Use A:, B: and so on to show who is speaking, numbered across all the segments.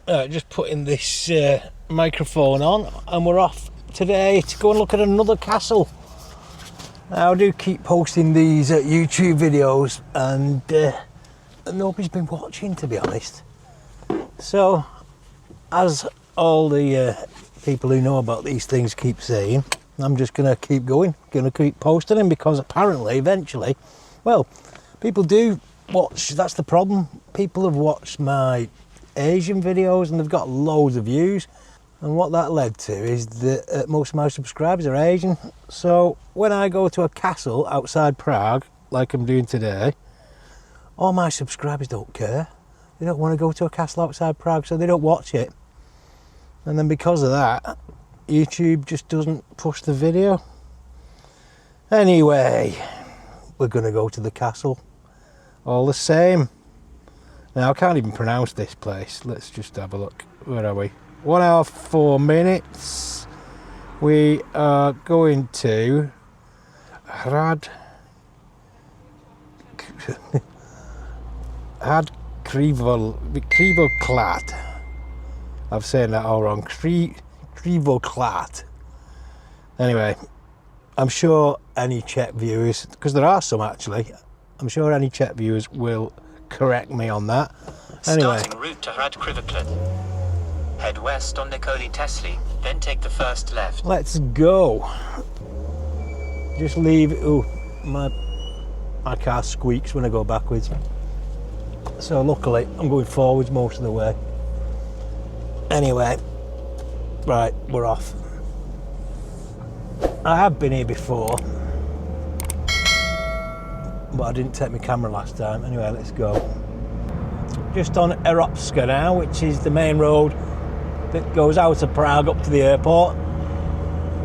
A: Just putting this microphone on, and we're off today to go and look at another castle. Now, I do keep posting these YouTube videos, and nobody's been watching, to be honest. So, as all the people who know about these things keep saying, I'm just going to keep going, going to keep posting them, because apparently, eventually, well, people do watch. That's the problem. People have watched my Asian videos and they've got loads of views, and what that led to is that most of my subscribers are Asian. So when I go to a castle outside Prague, like I'm doing today, all my subscribers don't care. They don't want to go to a castle outside Prague, so they don't watch it. And then because of that, YouTube just doesn't push the video. Anyway, we're going to go to the castle all the same. Now, I can't even pronounce this place. Let's just have a look. Where are we? 1 hour 4 minutes. We are going to Křivoklát. I'm saying that all wrong. Křivoklát. Anyway, I'm sure any Czech viewers, because there are some actually, I'm sure any Czech viewers will correct me on that. Anyway.
B: Starting route to Křivoklát. Head west on Nikoli Tesli, then take the first left.
A: Let's go. Just leave. Oh, my car squeaks when I go backwards. So luckily, I'm going forwards most of the way. Anyway, right, we're off. I have been here before, but I didn't take my camera last time. Anyway, let's go. Just on Eropska now, which is the main road that goes out of Prague up to the airport.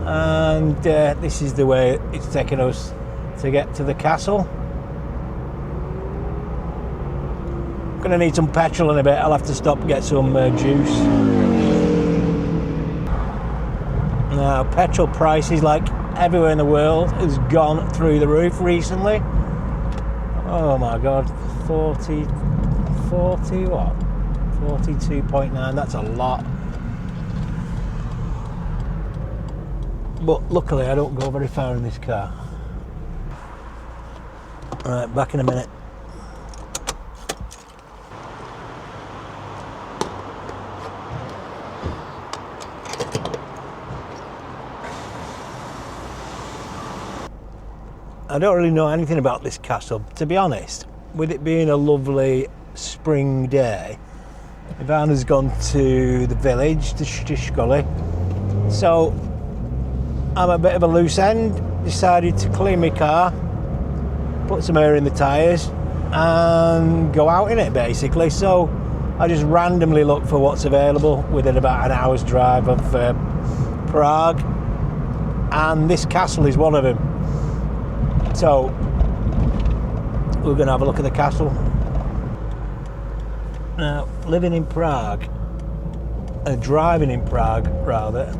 A: And this is the way it's taking us to get to the castle. I'm gonna need some petrol in a bit. I'll have to stop and get some juice. Now, petrol prices, like everywhere in the world, has gone through the roof recently. Oh my God, 40 what? 42.9, that's a lot. But luckily I don't go very far in this car. Alright, back in a minute. I don't really know anything about this castle, to be honest. With it being a lovely spring day, Ivana's gone to the village, to Štěškoly. So I'm a bit of a loose end. Decided to clean my car, put some air in the tyres and go out in it basically. So I just randomly looked for what's available within about an hour's drive of Prague, and this castle is one of them. So we're going to have a look at the castle. Now, living in Prague, driving in Prague rather.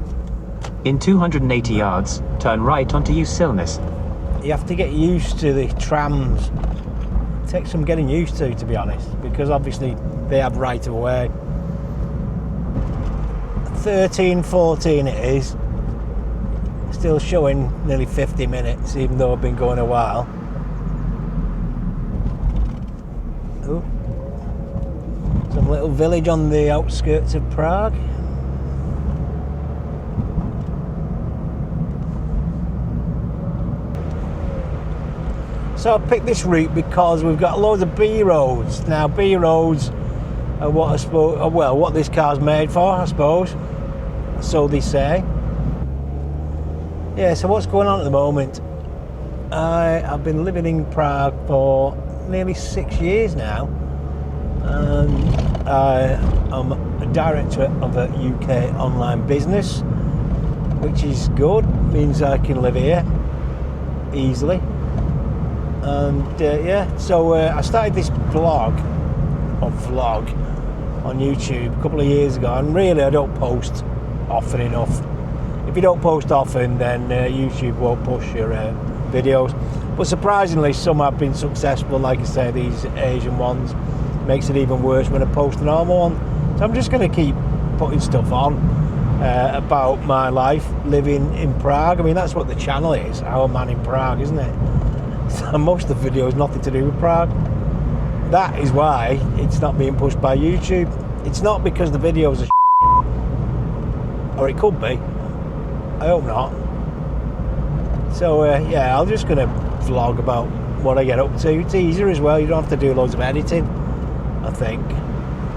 B: In 280 yards, turn right onto Usilnis.
A: You have to get used to the trams. It takes some getting used to be honest, because obviously they have right of way. 13:14 it is. Still showing nearly 50 minutes, even though I've been going a while. Ooh. Some little village on the outskirts of Prague. So I picked this route because we've got loads of B roads. Now B roads are what I suppose, well, what this car's made for, I suppose. So they say. Yeah, so what's going on at the moment? I've been living in Prague for nearly 6 years now, and I'm a director of a UK online business, which is good, means I can live here easily. And yeah, so I started this vlog on YouTube a couple of years ago, and really I don't post often enough. If you don't post often, then YouTube won't push your videos. But surprisingly, some have been successful. Like I say, these Asian ones makes it even worse when I post a normal one. So I'm just going to keep putting stuff on about my life living in Prague. I mean, that's what the channel is, Our Man in Prague, isn't it? So most of the video is nothing to do with Prague. That is why it's not being pushed by YouTube. It's not because the videos are or it could be. I hope not. So yeah, I'm just going to vlog about what I get up to. It's easier as well. You don't have to do loads of editing, I think.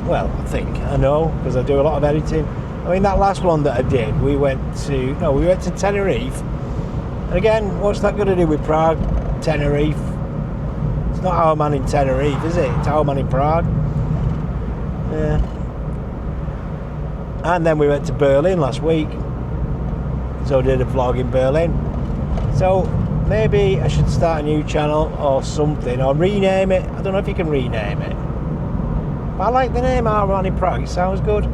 A: Well, I know, because I do a lot of editing. I mean, that last one that I did, we went to Tenerife. And again, what's that got to do with Prague? Tenerife. It's not Our Man in Tenerife, is it? It's Our Man in Prague. Yeah. And then we went to Berlin last week. So I did a vlog in Berlin. So maybe I should start a new channel or something, or rename it. I don't know if you can rename it. But I like the name Our Man in Prague. It sounds good.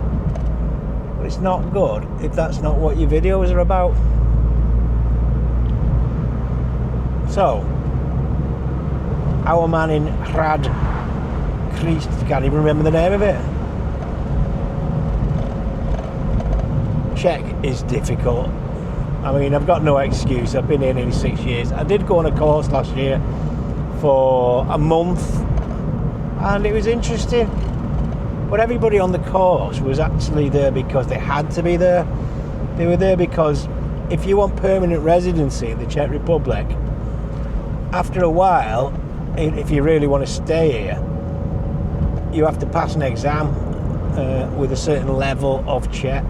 A: But it's not good if that's not what your videos are about. So, Our Man in Hrad Christ, can't even remember the name of it. Czech is difficult. I mean, I've got no excuse. I've been here nearly 6 years. I did go on a course last year for a month, and it was interesting. But everybody on the course was actually there because they had to be there. They were there because if you want permanent residency in the Czech Republic, after a while, if you really want to stay here, you have to pass an exam with a certain level of Czech.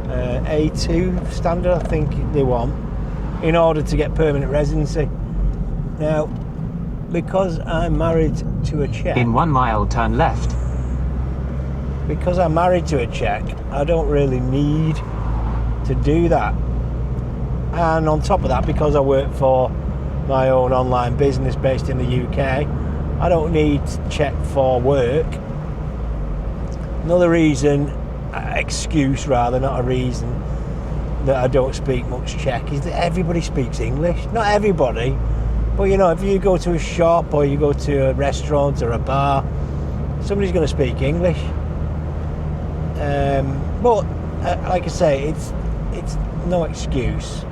A: A2 standard, I think they want, in order to get permanent residency. Now, because I'm married to a Czech...
B: In 1 mile, turn left.
A: Because I'm married to a Czech, I don't really need to do that. And on top of that, because I work for my own online business based in the UK, I don't need Czech for work. Another reason, excuse rather, not a reason, that I don't speak much Czech is that everybody speaks English. Not everybody, but you know, if you go to a shop or you go to a restaurant or a bar, somebody's going to speak English. But like I say, it's no excuse.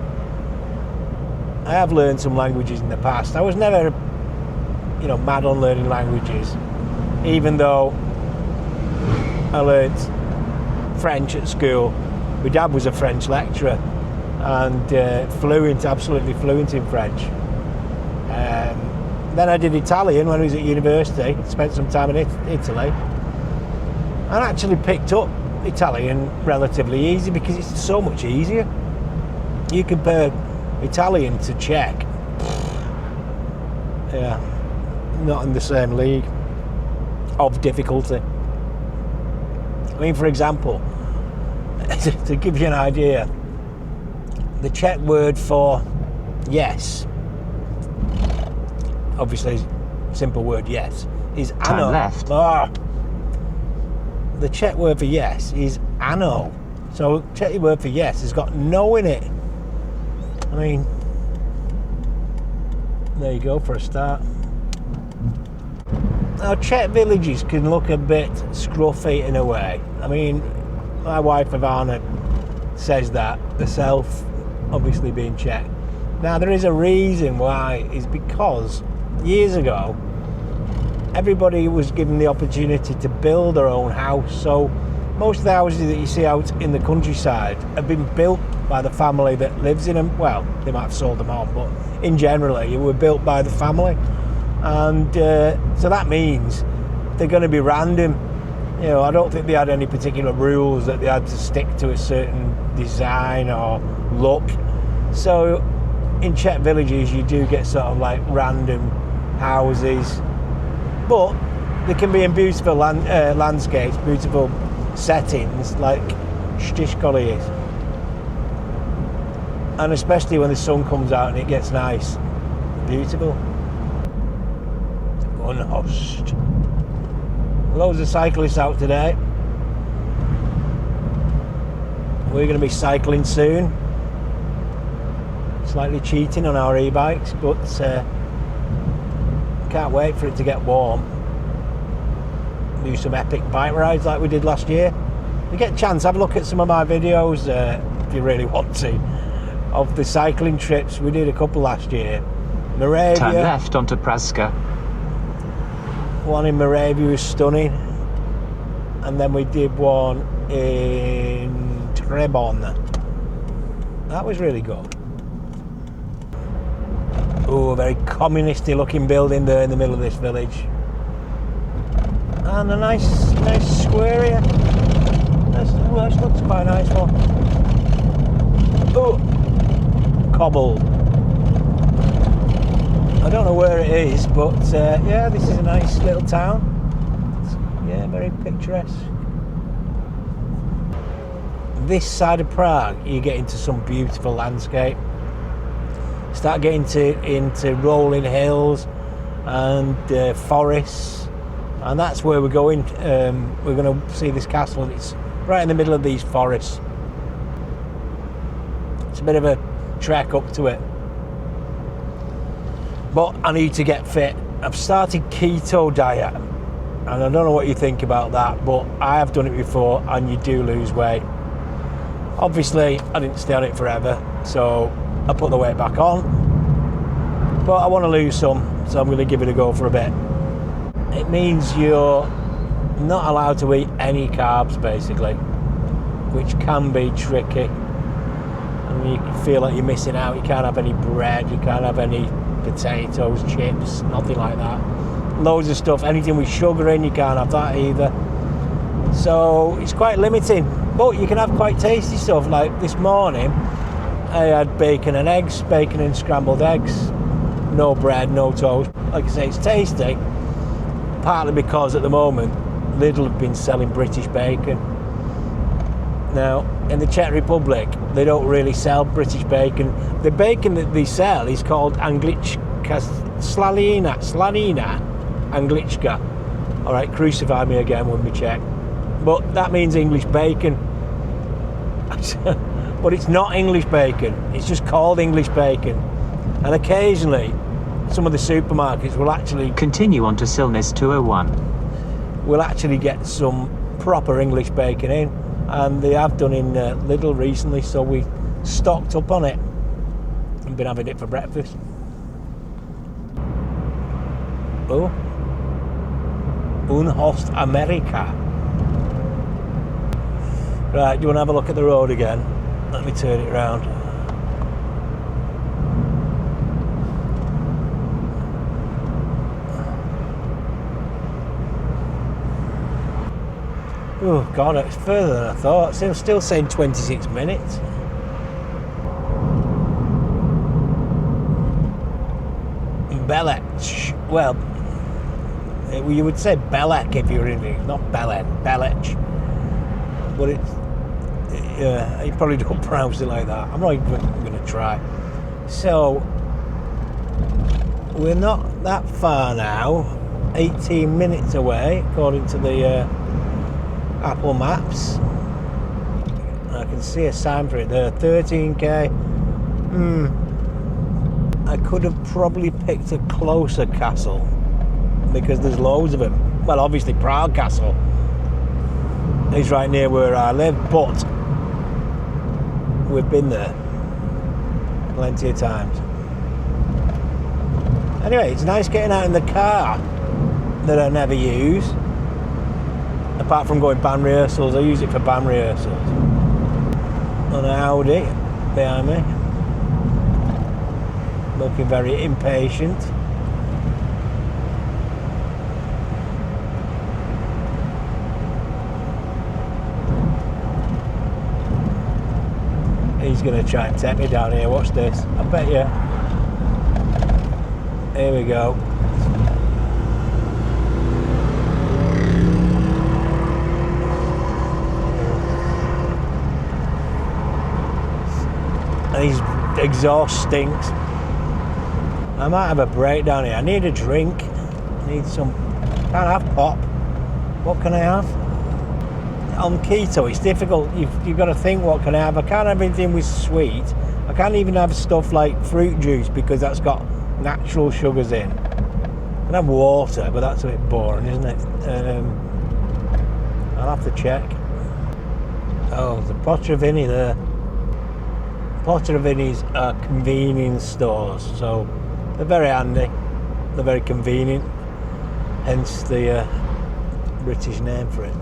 A: I have learned some languages in the past. I was never, you know, mad on learning languages, even though I learnt French at school. My dad was a French lecturer and absolutely fluent in French. Then I did Italian when I was at university, spent some time in Italy, and actually picked up Italian relatively easy because it's so much easier. You compare Italian to Czech, yeah, not in the same league of difficulty. I mean, for example, to give you an idea, the Czech word for yes, obviously simple word yes, is ano.
B: Turn left.
A: The Czech word for yes is ano. So Czech word for yes has got no in it. I mean, there you go for a start. Now, Czech villages can look a bit scruffy in a way. I mean, my wife Ivana says that herself, obviously being Czech. Now, there is a reason why, is because years ago, everybody was given the opportunity to build their own house. So most of the houses that you see out in the countryside have been built by the family that lives in them. Well, they might have sold them on, but in general, they were built by the family. And so that means they're going to be random. You know, I don't think they had any particular rules that they had to stick to a certain design or look. So in Czech villages, you do get sort of like random houses, but they can be in beautiful landscapes, beautiful settings like Štiškoly is. And especially when the sun comes out and it gets nice, beautiful. Unhost. Loads of cyclists out today. We're going to be cycling soon. Slightly cheating on our e-bikes, but can't wait for it to get warm. do some epic bike rides like we did last year. If you get a chance, have a look at some of my videos if you really want to, of the cycling trips. We did a couple last year. Moravia.
B: Turn left onto Prague.
A: One in Moravia was stunning. And then we did one in Trebon. That was really good. Oh, a very communisty looking building there in the middle of this village. And a nice square here. Well, this looks quite a nice one. Oh, cobbled. I don't know where it is, but yeah, this is a nice little town. Yeah, very picturesque. This side of Prague, you get into some beautiful landscape. Start getting into rolling hills and forests, and that's where we're going. We're going to see this castle, and it's right in the middle of these forests. It's a bit of a trek up to it, but I need to get fit. I've started keto diet, and I don't know what you think about that, but I have done it before, and you do lose weight. Obviously, I didn't stay on it forever, so I put the weight back on, but I want to lose some, so I'm going to give it a go for a bit. It means you're not allowed to eat any carbs, basically, which can be tricky, and you feel like you're missing out. You can't have any bread, you can't have any potatoes, chips, nothing like that. Loads of stuff, anything with sugar in, you can't have that either. So it's quite limiting, but you can have quite tasty stuff. Like this morning I had bacon and eggs, bacon and scrambled eggs, no bread, no toast. Like I say, it's tasty, partly because at the moment Lidl have been selling British bacon. Now in the Czech Republic they don't really sell British bacon. The bacon that they sell is called Anglička Slanina Anglička. Alright, crucify me again with me Czech, but that means English bacon. But it's not English bacon, it's just called English bacon. And occasionally some of the supermarkets will actually
B: continue on to Silnis 201.
A: We'll actually get some proper English bacon in, and they have done in Lidl recently, so we stocked up on it and been having it for breakfast. Oh, Unhost America. Right, do you want to have a look at the road again? Let me turn it around. Oh God, it's further than I thought. I'm still saying 26 minutes. Belech. Well, you would say Belek if you were in it, not Belek, Belech. But it's, yeah, you probably don't pronounce it like that. I'm not even going to try. So, we're not that far now. 18 minutes away, according to the Apple Maps. I can see a sign for it there, 13k. I could have probably picked a closer castle, because there's loads of them. Well, obviously Prague Castle is right near where I live, but we've been there plenty of times. Anyway, it's nice getting out in the car that I never use, apart from going band rehearsals. I use it for band rehearsals. An Audi behind me, looking very impatient. He's going to try and take me down here. Watch this. I bet you. Here we go. And his exhaust stinks. I might have a breakdown here. I need a drink. I need some. Can't have pop. What can I have? On keto, it's difficult. You've got to think, what can I have? I can't have anything with sweet. I can't even have stuff like fruit juice because that's got natural sugars in. I can have water, but that's a bit boring, isn't it? I'll have to check. Oh, the Potravini there. Potravinis are convenience stores, so they're very handy. They're very convenient, hence the British name for it.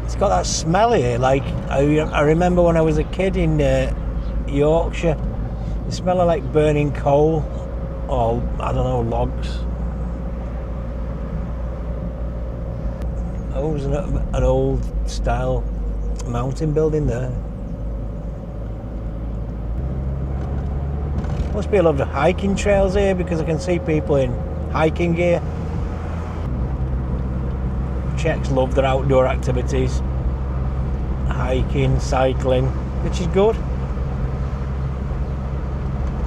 A: It's got that smell here, like I remember when I was a kid in Yorkshire, the smell of like burning coal or, I don't know, logs. Oh, there's an old style mountain building there. Must be a lot of hiking trails here because I can see people in hiking gear. Czechs love their outdoor activities, hiking, cycling, which is good.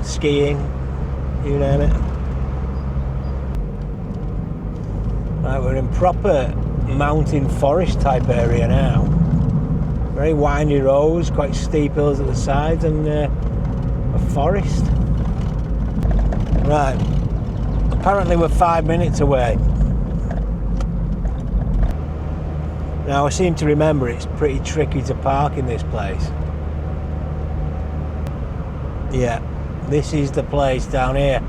A: Skiing, you name it. Right, we're in proper mountain forest type area now. Very windy roads, quite steep hills at the sides, and a forest. Right, apparently we're 5 minutes away. Now I seem to remember it's pretty tricky to park in this place. Yeah, this is the place down here.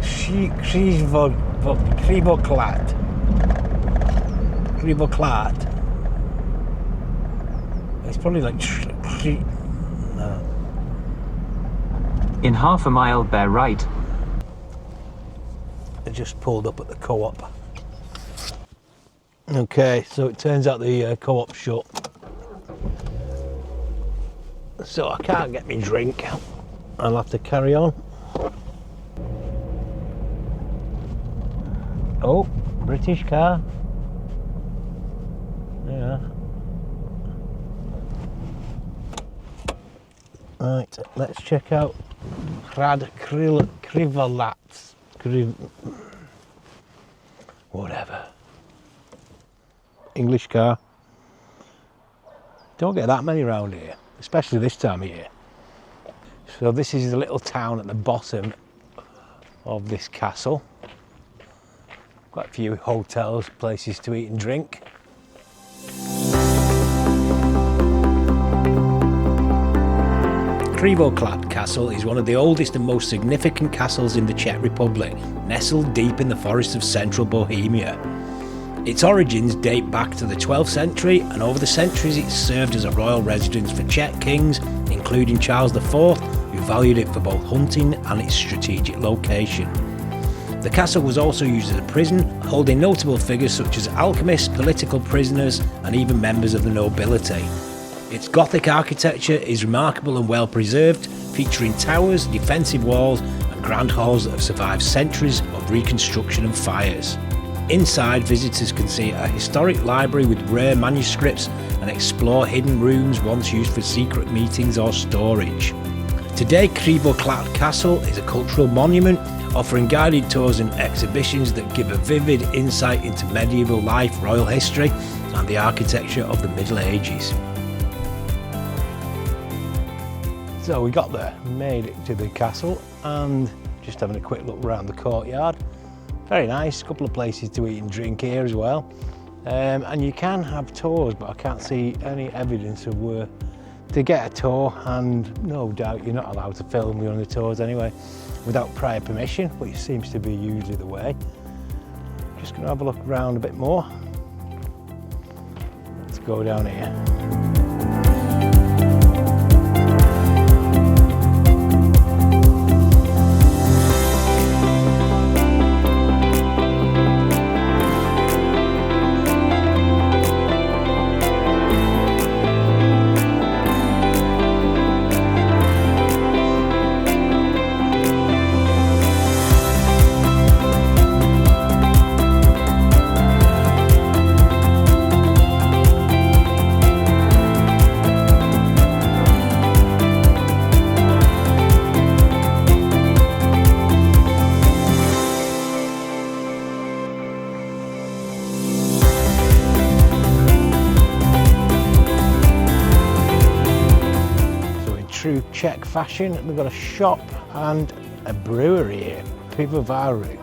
A: Křivoklát. It's probably like no.
B: In half a mile, bear right.
A: I just pulled up at the co-op. Okay, so it turns out the co-op's shut. So I can't get me drink. I'll have to carry on. Oh, British car. Yeah. Right, let's check out Křivoklát. Whatever. English car. Don't get that many around here, especially this time of year. So this is the little town at the bottom of this castle. Quite a few hotels, places to eat and drink. Křivoklát Castle is one of the oldest and most significant castles in the Czech Republic, nestled deep in the forests of central Bohemia. Its origins date back to the 12th century, and over the centuries it served as a royal residence for Czech kings, including Charles IV, who valued it for both hunting and its strategic location. The castle was also used as a prison, holding notable figures such as alchemists, political prisoners, and even members of the nobility. Its Gothic architecture is remarkable and well preserved, featuring towers, defensive walls, and grand halls that have survived centuries of reconstruction and fires. Inside, visitors can see a historic library with rare manuscripts and explore hidden rooms once used for secret meetings or storage. Today, Křivoklát Castle is a cultural monument, offering guided tours and exhibitions that give a vivid insight into medieval life, royal history, and the architecture of the Middle Ages. So we got there, made it to the castle, and just having a quick look around the courtyard. Very nice, couple of places to eat and drink here as well. And you can have tours, but I can't see any evidence of where to get a tour, and no doubt you're not allowed to film during the tours anyway, without prior permission, which seems to be usually the way. Just gonna have a look around a bit more. Let's go down here. True Czech fashion, they've got a shop and a brewery here, Pivovaru. I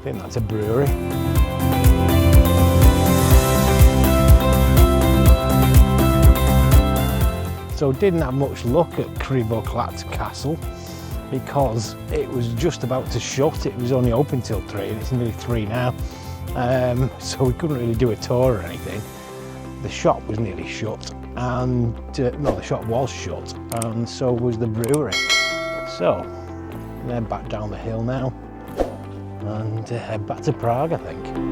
A: think that's a brewery. So didn't have much luck at Křivoklát Castle because it was just about to shut. It was only open till 3 and it's nearly 3 now. So we couldn't really do a tour or anything. The shop was nearly shut, and no, the shop was shut, and so was the brewery. So they're back down the hill now and head back to Prague, I think.